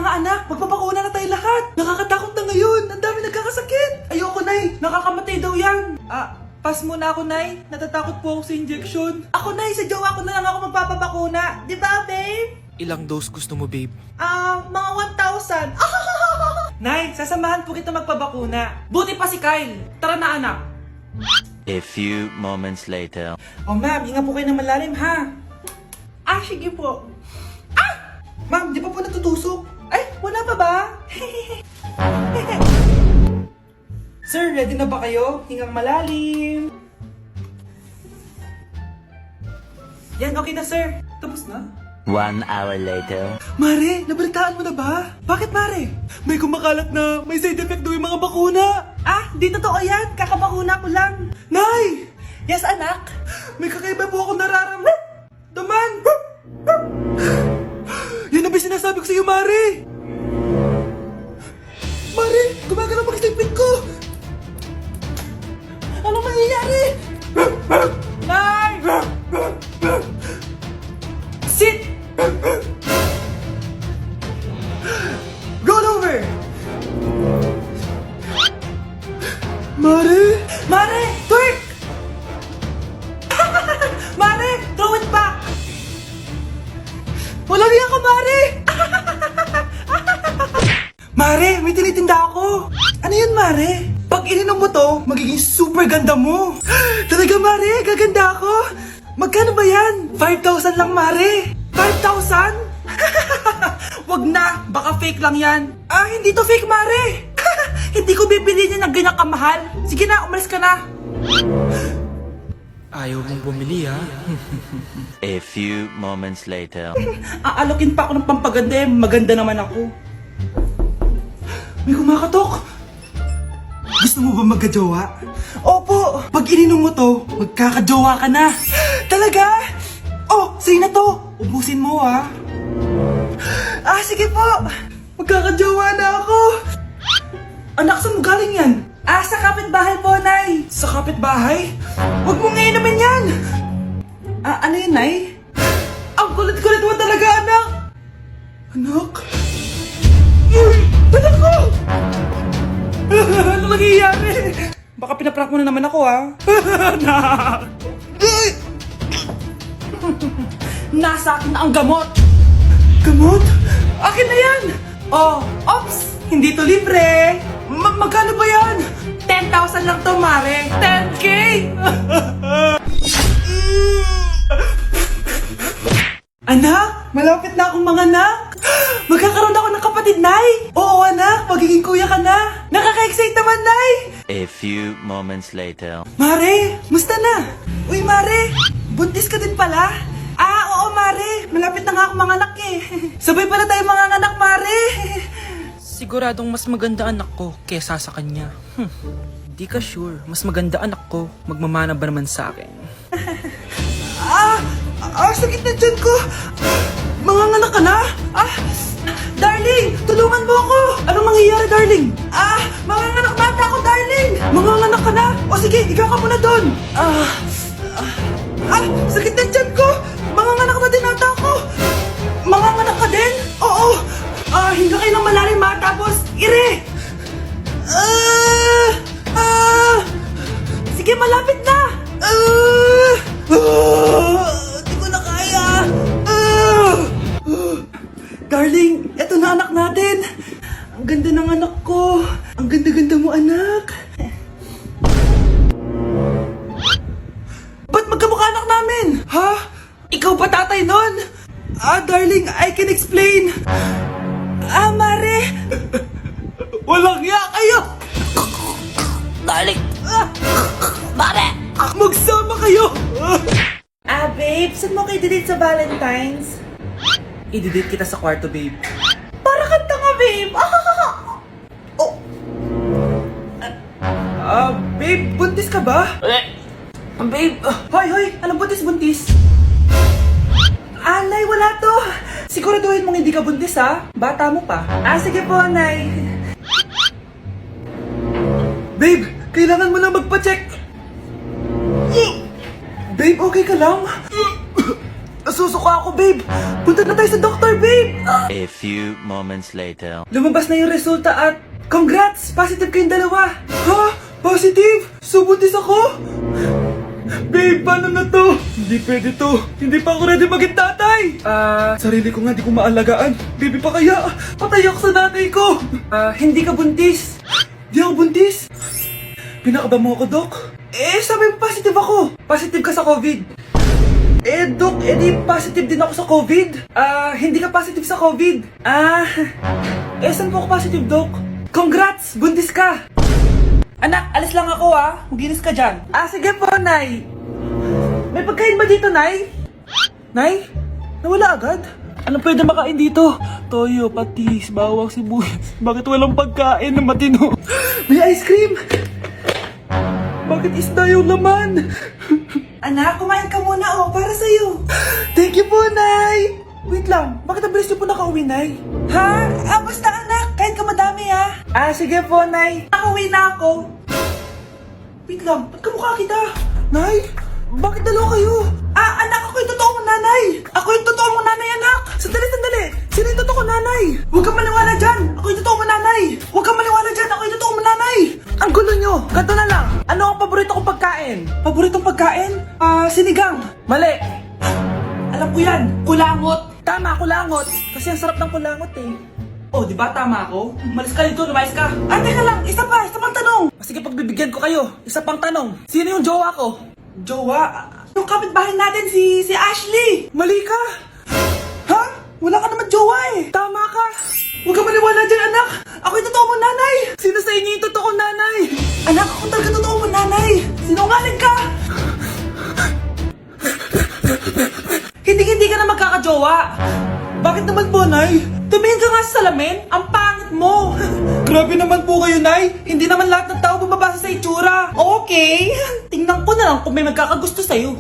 mga anak, magpapakuna na tayo lahat. Nakakatakot na ngayon. Ang dami nagkakasakit. Ayoko, Nay. Nakakamatay daw yan. Pass muna ako, Nay. Natatakot po ako sa injection. Ako, Nay. Sa jowa ko na lang ako magpapabakuna. Di ba, babe? Ilang dose gusto mo, babe? Mga 1,000. Nay, sasamahan po kita magpabakuna. Buti pa si Kyle. Tara na, anak. A few moments later. Oh, ma'am, hinga po kayo ng malalim, ha? Sige po. Ma'am, di pa po natutusok? Ay, wala pa ba? Sir, ready na ba kayo? Hingang malalim. Yan, okay na, sir. Tapos na? 1 hour later. Mare, nabalitaan mo na ba? Bakit, Mare? May kumakalat na may side effect daw yung mga bakuna. Di totoo yan. Kakabakuna ko lang. Nay! Yes, anak? May kakaiba po akong nararamdaman. Yan ang ba sinasabi ko sa'yo, Mare? Mare, gumagalaw mag-isipin ko. Anong mangyayari? Nay! Sit! Roll over! Mare! Mare! Twerk! Mare! Throw it back! Walang iya ka, Mare! Mare, may tinitinda ako! Ano yun, Mare? Pag ininom mo to, magiging super ganda mo! Talaga, Mare? Gaganda ako? Magkano ba yan? 5,000 lang, Mare! 5,000? Wag na, baka fake lang yan. Hindi to fake, Mare. Hindi ko bibili niya ng ganyan kamahal. Sige na, umalis ka na. Ayaw mong bumili, ha? A few moments later. Aalokin pa ako ng pampaganda, maganda naman ako. May kumakatok. Gusto mo ba magkajowa? Opo, pag ininom mo to, magkakajowa ka na. Talaga? Sige na to. Ubusin mo, ha? Sige po. Magkakajowa na ako. Anak, saan mo galing yan? Sa kapitbahay po, Nay. Sa kapitbahay? Huwag mo ngayon naman yan. Ano yun, Nay? Ang kulit-kulit mo talaga, anak. Anak? Uy! Anak ko! Ano nangyayari? Baka pinaprank mo na naman ako, ha? Anak! Nasa akin na ang gamot! Gamot? Akin na yan! Ops! Hindi to libre! Magkano ba yan? 10,000 lang to, Mare! 10K! Anak! Malapit na akong manganak! Magkakaroon ako ng kapatid, Nay! Oo, anak! Magiging kuya ka na! Nakaka-excite naman, Nay! A few moments later. Mare! Musta na? Uy, Mare! Buntis ka din pala? Oo, Mare! Malapit na nga akong manganak eh! Sabay pala tayo manganganak, Mare! Siguradong mas maganda anak ko kesa sa kanya. Di ka sure. Mas maganda anak ko. Magmamana ba naman sa akin? Sakit na dyan ko! Manganganak ka na? Darling! Tulungan mo ako! Anong mangyayari, darling? Manganganak na ako, darling! Manganganak ka na? Sige, ikaw ka muna doon! Sakit na dyan ko! Manganganak na din ata ako! Manganganak ka din? Oo! Hinga kayo ng malalim, ha? Tapos, ire! Sige, malapit na! Di ko na kaya! Darling, eto na anak natin! Ang ganda ng anak ko! Ang ganda-ganda mo, anak! Ba't magkamukha anak namin? Ha? Ikaw ba tatay nun? Darling, I can explain! Mare! Walang ya kayo! Darling! Mare! Magsama kayo! Babe, saan mo kayo didate sa Valentine's? I-didate kita sa kwarto, babe. Para kanta nga, babe! Babe, buntis ka ba? Babe, hoy, anong buntis? Nay, wala to. Siguraduhin mong hindi ka buntis, ha? Bata mo pa. Sige po, Nay. Babe, kailangan mo na magpa-check. Babe, okay ka lang? Nasusuka ako, babe! Punta na tayo sa doktor, babe! A few moments later. Lumabas na yung resulta at congrats! Positive kayong dalawa! Ha? Positive? So buntis ako? Babe, paano na to? Hindi pwede to. Hindi pa ako ready maging tatay. Sarili ko nga di ko maalagaan. Baby pa kaya? Patay ako sa nanay ko. Hindi ka buntis. Di ako buntis. Pinakaba mo ako, Dok? Sabi mo positive ako. Positive ka sa COVID. Dok, di positive din ako sa COVID. Hindi ka positive sa COVID. Saan po ako positive, Dok? Congrats! Buntis ka! Anak, alis lang ako Maginis ka dyan. Sige po, Nay. May pagkain ba dito, Nay? Nay? Nawala agad? Ano pwede makain dito? Toyo, patis, bawang, sibuyas. Bakit walang pagkain na matino? May ice cream! Bakit isda yung laman? Anak, kumain ka muna para sa'yo. Thank you po, Nay! Wait lang, bakit ang bilis niyo po nakauwi, Nay? Ha? Basta anak, kahit ka madami sige po, Nay. Nakauwi na ako. Wait lang, ba't kamukha kita? Nay, bakit dalawa kayo? Anak, ako yung totoo mong nanay. Ako yung totoo mong nanay, anak. Sandali. Sino yung totoo kong nanay? Huwag kang maniwala dyan. Ako yung totoo mong nanay. Huwag kang maniwala dyan. Ako yung totoo mong nanay. Ang gulo nyo. Ganto na lang. Ano ang paborito kong pagkain? Paboritong pagkain? Sinigang. Mali. Alam ko yan. Kulangot. Tama, kulangot. Kasi ang sarap ng kulangot di ba tama ako? Malis ka dito, lumayas ka. Teka lang, isa pang tanong. Sige, pagbibigyan ko kayo. Isa pang tanong. Sino yung jowa ko? Jowa? Yung kapitbahay natin, si Ashley. Mali ka. Ha? Wala ka naman jowa Tama ka. Huwag ka maniwala dyan, anak. Ako yung totoo mong nanay. Sino sa inyo yung totoo kong nanay? Anak, ako talaga totoo mong nanay. Sinungaling ka. Hindi ka na magkakajowa. Bakit naman po, Nay? Tumingin ka nga sa salamin. Ang pangit mo. Grabe naman po kayo, Nay. Hindi naman lahat ng tao bumabasa sa itsura. Okay. Tingnan ko na lang kung may magkakagusto sa'yo.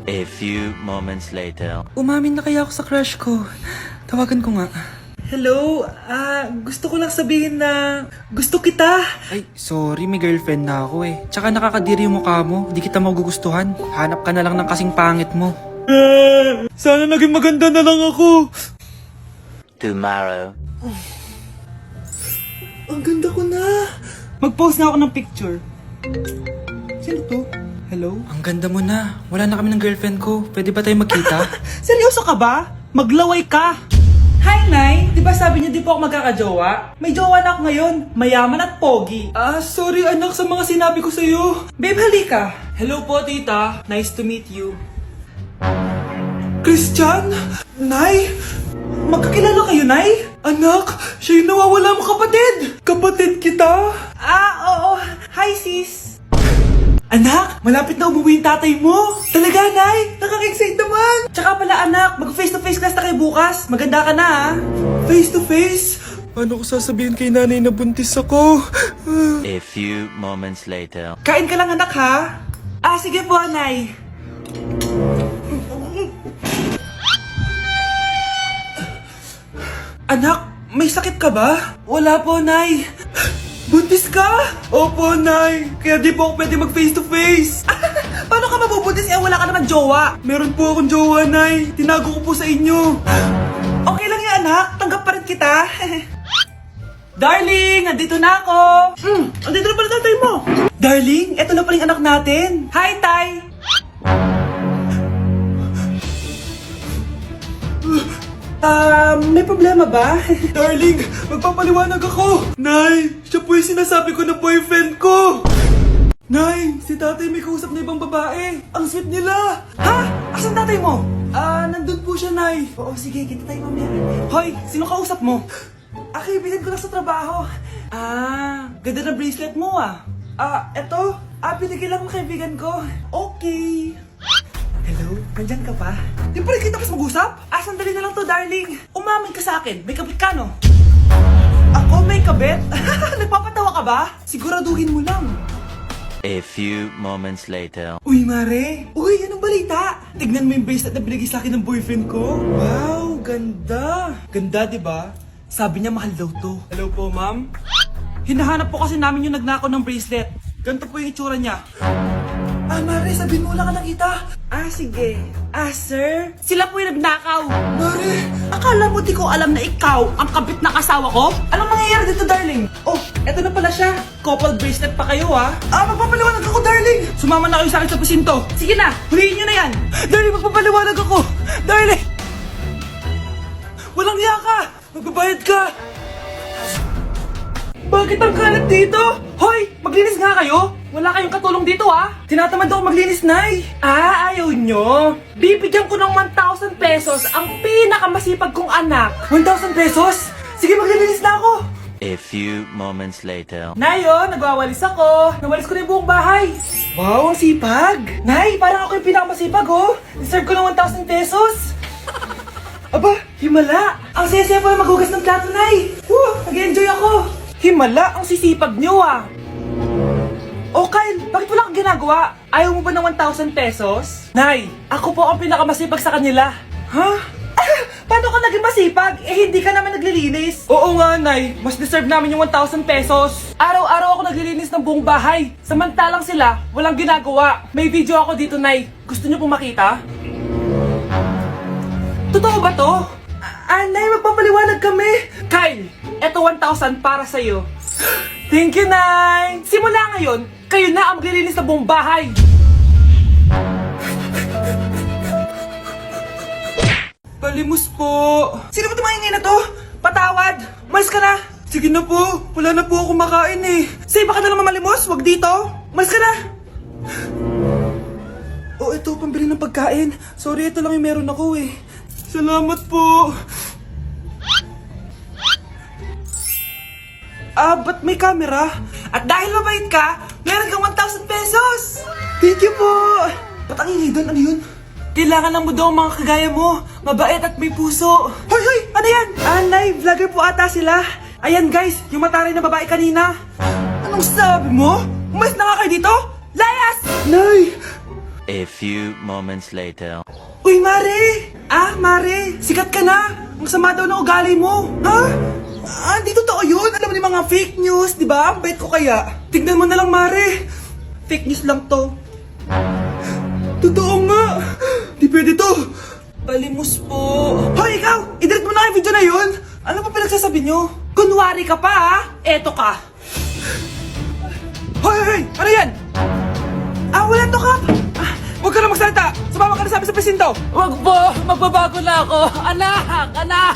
A few moments later. Umamin na kaya ako sa crush ko. Tawagan ko nga. Hello? Gusto ko lang sabihin na gusto kita. Ay, sorry, may girlfriend na ako Tsaka nakakadiri yung mukha mo. Di kita magugustuhan. Hanap ka na lang ng kasing pangit mo. Sana naging maganda na lang ako. Tomorrow. Ang ganda ko na. Mag-post na ako ng picture. Sino to? Hello? Ang ganda mo na. Wala na kami ng girlfriend ko. Pwede ba tayo magkita? Seryoso ka ba? Maglaway ka. Hi, Nay. Di ba sabi niyo di po ako magkakajowa? May jowa na ako ngayon. Mayaman at pogi. Sorry anak sa mga sinabi ko sa'yo. Babe, halika. Hello po, tita. Nice to meet you. Christian? Nay? Magkakilala kayo, Nay? Anak, siya yung nawawala mo kapatid. Kapatid kita? Oo. Hi, sis. Anak, malapit na umuwi yung tatay mo. Talaga, Nay? Nakaka-excite naman. Tsaka pala, anak, mag-face-to-face class na kayo bukas. Maganda ka na, Face-to-face? Paano ko sasabihin kay nanay na buntis ako? A few moments later. Kain ka lang, anak, ha? Sige po, Nay. Anak, may sakit ka ba? Wala po, Nay. Buntis ka? Opo, Nay. Kaya di po ako pwede mag-face-to-face. Paano ka mabubuntis wala ka naman jowa? Meron po akong jowa, Nay. Tinago ko po sa inyo. Okay lang yan, anak. Tanggap pa rin kita. Darling, andito na ako. Andito na pala tatay mo. Darling, eto na pala yung anak natin. Hi, Tay. May problema ba? Darling, magpapaliwanag ako. Nay, siya po yung sinasabi ko na boyfriend ko. Nay, si tatay may kausap na ibang babae. Ang sweet nila. Ha? Asan tatay mo? Nandun po siya, Nay. Oo, sige, kita tayo mamaya. Hoy, sino kausap mo? Kaibigan ko lang sa trabaho. Ganda ng bracelet mo eto. Binigyan lang ng kaibigan ko. Okay. Hello? Nandyan ka pa? Di pa rin kita mas mag-usap? Sandali na lang to, darling. Umamin ka sa akin. May kabit ka, no? Ako may kabit? Nagpapatawa ka ba? Siguraduhin mo lang. A few moments later. Uy, Mare! Uy, anong balita? Tignan mo yung bracelet na binigay sa akin ng boyfriend ko. Wow, ganda. Ganda, di ba? Sabi niya mahal daw to. Hello po, ma'am. Hinahanap po kasi namin yung nagnakaw ng bracelet. Ganito po yung itsura niya. Mare, sabihin mo wala ka nakita. Sige. Sir? Sila po yung nagnakaw. Mare, akala mo di ko alam na ikaw ang kabit na kasawa ko? Anong nangyayari dito, darling? Oh, eto na pala siya. Couple bracelet pa kayo, ha? Magpapaliwanag ako, darling. Sumama na kayo sa akin sa presinto. Sige na, huliin nyo na yan. Darling, magpapaliwanag ako. Darling! Walang hiya ka! Magbabayad ka! Bakit ang kalat dito? Hoy! Maglinis nga kayo! Wala kayong katulong dito, ha? Tinatamad ako maglinis, Nay. Ayaw nyo? Bibigyan ko ng 1,000 pesos ang pinakamasipag kong anak. 1,000 pesos? Sige, maglilinis na ako. A few moments later. Nay, nagwawalis ako. Nawalis ko na yung buong bahay. Wow, ang sipag! Nay, parang ako yung pinakamasipag, Deserve ko ng 1,000 pesos. Aba, himala! Ang saya-saya pa maghugas ng plato, Nay! Nag-enjoy ako! Himala, ang sisipag nyo, Oh, Kyle, bakit wala kang ginagawa? Ayaw mo ba ng 1,000 pesos? Nay, ako po ang pinakamasipag sa kanila. Ha? Paano ka naging masipag? Hindi ka naman naglilinis. Oo nga, Nay. Mas deserve namin yung 1,000 pesos. Araw-araw ako naglilinis ng buong bahay. Samantalang sila, walang ginagawa. May video ako dito, Nay. Gusto niyo pong makita? Totoo ba to? Nay, magpapaliwanag kami. Kyle, eto 1,000 para sa'yo. Thank you, Nay! Simula ngayon, kayo na ang maglilinis sa buong bahay! Palimos po! Sino ba tumahingay na to? Patawad! Malis ka na! Sige na po! Wala na po ako makain eh! Say, baka na naman malimos? Wag dito! Malis ka na! Oh, ito, pambili ng pagkain. Sorry, ito lang yung meron ako eh. Salamat po! Ba't may camera? At dahil mabait ka, meron kang 1,000 pesos! Thank you po! Ba't ang ingay doon? Ano yun? Kailangan lang mo daw ang mga kagaya mo. Mabait at may puso. Hoy, hoy! Ano yan? Nay, vlogger po ata sila. Ayan guys, yung mataray na babae kanina. Anong sabi mo? Umalis na nga kayo dito? Layas! Nay! A few moments later. Uy, Mare! Mare, sikat ka na! Ang sama daw ng ugali mo! Ha? Di totoo yun! Alam mo yung mga fake news, di ba? Ang bait ko kaya. Tignan mo na lang, Mare! Fake news lang to. Totoo nga! Di pwede to! Palimos po! Hoy, ikaw! I-delete mo na yung video na yun! Ano pa pinagsasabi nyo? Kunwari ka pa, ha? Eto ka! Hoy, hoy, hoy! Ano yan? Wala to, Kap! Huwag ka na magsalita! Sumama ka na sa amin sa presinto! Wag po! Magbabago na ako! Anak! Anak!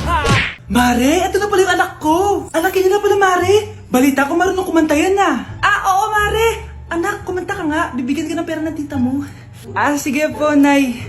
Mare, ito na pala yung anak ko! Anak niya na pala, Mare! Balita ko marunong kumanta yan, oo, Mare! Anak, kumanta ka nga. Bibigyan ka ng pera ng tita mo. Sige po, Nay.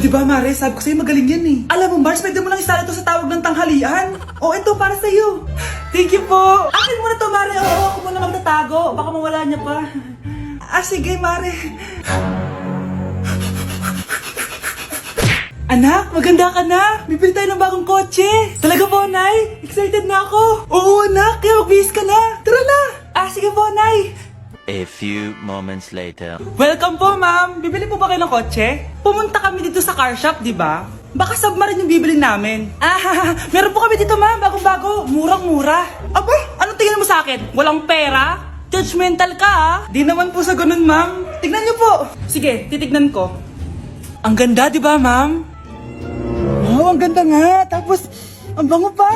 Di ba, Mare? Sabi ko sa'yo magaling yan eh. Alam mo, Mars, pwede mo lang isala ito sa tawag ng tanghalian. Ito, para sa'yo. Thank you po. Akin mo na to, Mare. Ako muna magtatago. Baka mawala niya pa. Sige, Mare. Anak, maganda ka na. Bibili tayo ng bagong kotse. Talaga po, Nay? Excited na ako. Oo, anak. Kaya magbihis ka na. Tara na. Sige po, Nay. A few moments later. Welcome po, ma'am. Bibili po ba kayo ng kotse? Pumunta kami dito sa car shop, di ba? Baka submarine yung bibili namin. Meron po kami dito, ma'am. Bagong-bago. Murang-mura. Aba, anong tingin mo sa akin? Walang pera? Judgmental ka, Di naman po sa ganun, ma'am. Tignan niyo po. Sige, titignan ko. Ang ganda, di ba, ma'am? Ang ganda nga. Tapos, ang bango pa.